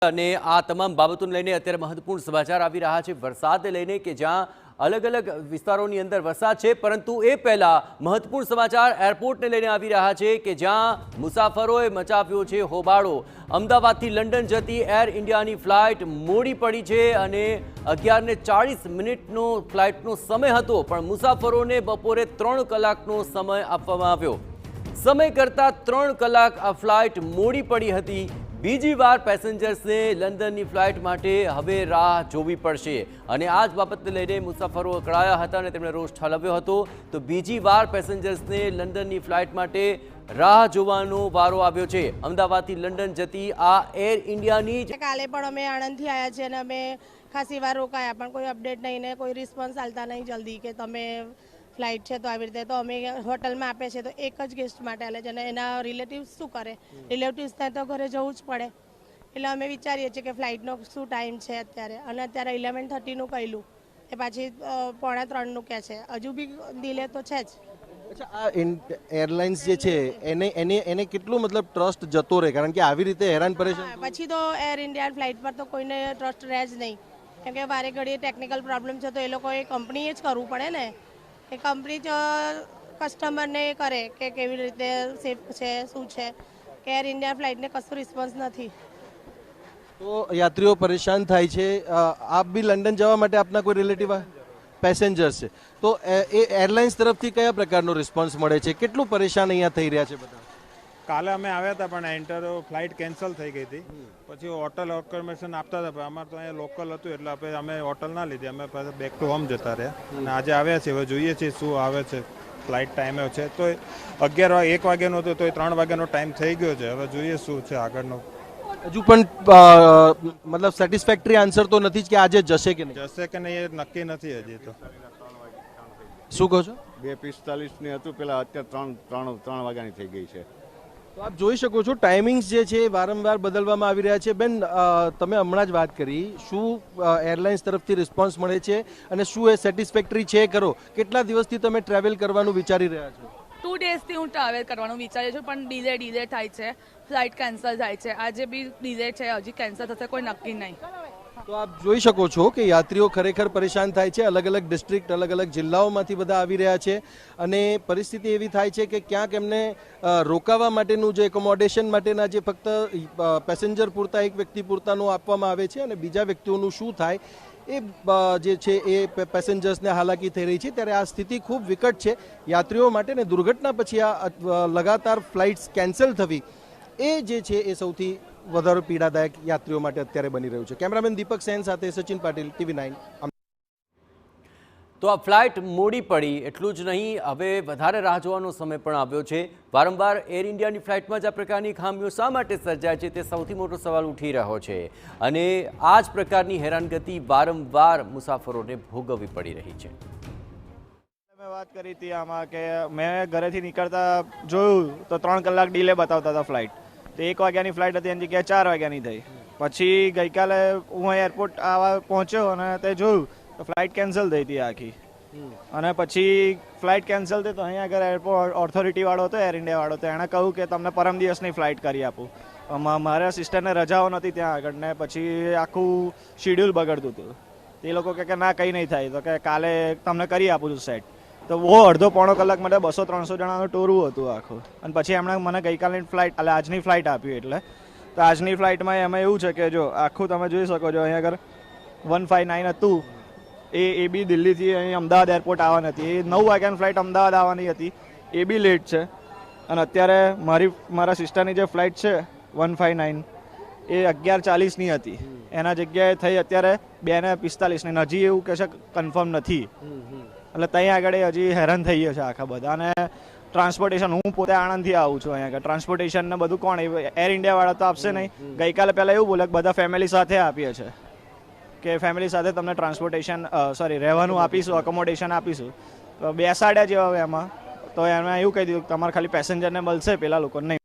અને આ તમામ બાબતોને લઈને અત્યારે મહત્વપૂર્ણ સમાચાર આવી રહ્યા છે વરસાદને લઈને કે જ્યાં અલગ અલગ વિસ્તારોની અંદર વરસાદ છે, પરંતુ એ પહેલા મહત્વપૂર્ણ સમાચાર એરપોર્ટને લઈને આવી રહ્યા છે કે જ્યાં મુસાફરોએ મચાવ્યો છે હોબાળો। અમદાવાદથી લંડન જતી એર ઇન્ડિયાની ફ્લાઇટ મોડી પડી છે અને 11:40 ફ્લાઇટનો સમય હતો, પણ મુસાફરોને બપોરે 3 કલાકનો સમય આપવામાં આવ્યો। સમય કરતાં 3 કલાક આ ફ્લાઇટ મોડી પડી હતી। બીજી વાર પેસેન્જર્સને લંડનની ફ્લાઇટ માટે હવે રાહ જોવી પડશે અને આ જ બાબતને લઈને મુસાફરો અકળાયા હતા અને તેમણે રોષ ઠાલવ્યો હતો। તો બીજી વાર પેસેન્જર્સને લંડનની ફ્લાઇટ માટે રાહ જોવાનો વારો આવ્યો છે। અમદાવાદથી લંડન જતી આ એર ઇન્ડિયાની કાલે પણ અમે આણંદથી આવ્યા છીએ અને અમે ખાસી વાર રોકાયા, પણ કોઈ અપડેટ નહીં ને કોઈ રિસ્પોન્સ આલતા નહીં જલ્દી કે તમે ફ્લાઇટ છે તો આવી રીતે। તો અમે હોટલમાં આપે છે તો એક જ ગેસ્ટ માટે આલે છે અને એના રિલેટિવ્સ શું કરે, રિલેટિવ્સને તો ઘરે જવું જ પડે, એટલે અમે વિચારીએ છીએ કે ફ્લાઇટનો શું ટાઈમ છે અત્યારે, અને અત્યારે 11:30નું કહેલું એ પાછી 2:45નું કહે છે, હજુ બી ડિલે તો છે જ। અચ્છા, આ એરલાઇન્સ જે છે એને કેટલું મતલબ ટ્રસ્ટ જતો રહે, કારણ કે આવી રીતે હેરાન પરેશાન પછી તો એર ઇન્ડિયા ફ્લાઇટ પર તો કોઈને ટ્રસ્ટ રહે જ નહીં, કેમ કે વારે ઘડીએ ટેકનિકલ પ્રોબ્લેમ છે તો એ લોકોએ કંપનીએ જ કરવું પડે ને, એ કંપની જ કસ્ટમરને કરે કે કેવી રીતે સેફ છે શું છે, કે એર ઇન્ડિયા ફ્લાઇટને કશું રિસ્પોન્સ નથી। તો યાત્રીઓ પરેશાન થાય છે। આપ બી લંડન જવા માટે આપના કોઈ રિલેટિવ પેસેન્જર્સ છે, તો એ એરલાઇન્સ તરફથી કયા પ્રકારનો રિસ્પોન્સ મળે છે, કેટલું પરેશાન અહીંયા થઈ રહ્યા છે બધા? કાલે અમે આવ્યા હતા પણ એન્ટર ફ્લાઇટ કેન્સલ થઈ ગઈ હતી, પછી હોટલ એકોમોડેશન આપતા હતા, પણ અમારે તો અહીંયા લોકલ હતું એટલે આપણે અમે હોટલ ના લીધી, અમે પાછા બેક ટુ હોમ જતા રહ્યા અને આજે આવ્યા છીએ। હવે જોઈએ છીએ શું આવે છે, ફ્લાઇટ ટાઈમે છે તો 1 વાગ્યાનો હતો તો 3 વાગ્યાનો ટાઈમ થઈ ગયો છે, હવે જોઈએ શું છે આગળનો। હજુ પણ મતલબ સેટિસ્ફેક્ટરી આન્સર તો નથી જ કે આજે જશે કે નહીં? જશે કે નહીં એ નક્કી નથી હજી તો। શું કહો છો? 2:45ની હતું, પેલા અત્યારે 3 વાગ્યાની થઈ ગઈ છે। તો આપ જોઈ શકો છો ટાઈમિંગ્સ જે છે વારંવાર બદલવામાં આવી રહ્યા છે। બેન, તમે હમણાં જ વાત કરી, શું એરલાઇન્સ તરફથી રિસ્પોન્સ મળે છે અને શું એ સેટિસ્ફેક્ટરી છે ખરો? કેટલા દિવસથી તમે ટ્રાવેલ કરવાનું વિચારી રહ્યા છો? 2 ડેઝથી હું ટ્રાવેલ કરવાનું વિચારું છું, પણ ડિલે થાય છે, ફ્લાઇટ કેન્સલ થાય છે, આજે બી ડિલે છે, હજી કેન્સલ થશે કોઈ નક્કી નહીં। તો આપ જોઈ શકો છો કે યાત્રીઓ ખરેખર પરેશાન થાય છે। અલગ અલગ ડિસ્ટ્રિક્ટ, અલગ અલગ જિલ્લાઓમાંથી બધા આવી રહ્યા છે અને પરિસ્થિતિ એવી થાય છે કે ક્યાંક એમને રોકાવા માટેનું જે એકોમોડેશન માટેના જે ફક્ત પેસેન્જર પૂરતા, એક વ્યક્તિ પૂરતાનું આપવામાં આવે છે અને બીજા વ્યક્તિઓનું શું થાય એ જે છે એ પેસેન્જર્સને હાલાકી થઈ રહી છે। ત્યારે આ સ્થિતિ ખૂબ વિકટ છે યાત્રીઓ માટે ને દુર્ઘટના પછી આ લગાતાર ફ્લાઇટ્સ કેન્સલ થવી એ જે છે એ સૌથી વધારે પીડાદાયક યાત્રીઓ માટે અત્યારે બની રહ્યું છે। કેમેરામેન દીપક સેન સાથે સચિન પાટીલ, TV9। તો આ ફ્લાઇટ મોડી પડી એટલું જ નહીં, હવે વધારે રાહ જોવાનો સમય પણ આવ્યો છે। વારંવાર એર ઇન્ડિયાની ફ્લાઇટમાં જ આ પ્રકારની ખામીઓ શા માટે સર્જાય છે તે સૌથી મોટો સવાલ ઉઠી રહ્યો છે અને આ જ પ્રકારની હેરાનગતિ વારંવાર મુસાફરોને ભોગવવી પડી રહી છે। મેં વાત કરી હતી આમાં કે મેં ઘરેથી નીકળતા જોયું તો 3 કલાક ડિલે બતાવતા હતા ફ્લાઇટ, તો 1 વાગ્યાની ફ્લાઇટ હતી એની જગ્યાએ 4 વાગ્યાની થઈ। પછી ગઈકાલે હું એરપોર્ટ આવવા પહોંચ્યો અને તે જોયું તો ફ્લાઇટ કેન્સલ થઈ હતી આખી, અને પછી ફ્લાઇટ કેન્સલ થઈ તો અહીંયા આગળ એરપોર્ટ ઓથોરિટીવાળો હતો, એર ઇન્ડિયાવાળો, તો એણે કહ્યું કે તમને પરમ દિવસની ફ્લાઇટ કરી આપું। મારા સિસ્ટરને રજાઓ નથી ત્યાં આગળ ને પછી આખું શિડ્યુલ બગડતું હતું, તે લોકો કે ના કંઈ નહીં થાય, તો કે કાલે તમને કરી આપું છું સેટ। તો બહુ અડધો-પોણો કલાક માટે 200-300 જણાનું ટોરું હતું આખું, અને પછી એમણે મને ગઈકાલની ફ્લાઇટ એટલે આજની ફ્લાઇટ આપી। એટલે તો આજની ફ્લાઇટમાં એમાં એવું છે કે જો આખું તમે જોઈ શકો છો, અહીંયા આગળ 159 હતું એ બી દિલ્હીથી અહીં અમદાવાદ એરપોર્ટ આવવાની હતી, એ 9 વાગ્યાની ફ્લાઇટ અમદાવાદ આવવાની હતી, એ બી લેટ છે। અને અત્યારે મારા સિસ્ટરની જે ફ્લાઇટ છે 159 એ 11:40ની હતી, એના જગ્યાએ થઈ અત્યારે 2:45ની, હજી એવું કહે છે કન્ફર્મ નથી, એટલે ત્યાં આગળ હજી હેરાન થઈ ગયા છે આખા બધા। અને ટ્રાન્સપોર્ટેશન, હું પોતે આણંદથી આવું છું, અહીંયા આગળ ટ્રાન્સપોર્ટેશન ને બધું કોણ, એર ઇન્ડિયાવાળા તો આપશે નહીં। ગઈકાલે પહેલાં એવું બોલે કે બધા ફેમિલી સાથે આપીએ છીએ, કે ફેમિલી સાથે તમને ટ્રાન્સપોર્ટેશન રહેવાનું આપીશું, અકોમોડેશન આપીશું, તો બેસાડ્યા જેવા એમાં, તો એમાં એવું કહી દીધું કે તમારે ખાલી પેસેન્જરને મળશે, પેલા લોકોને નહીં।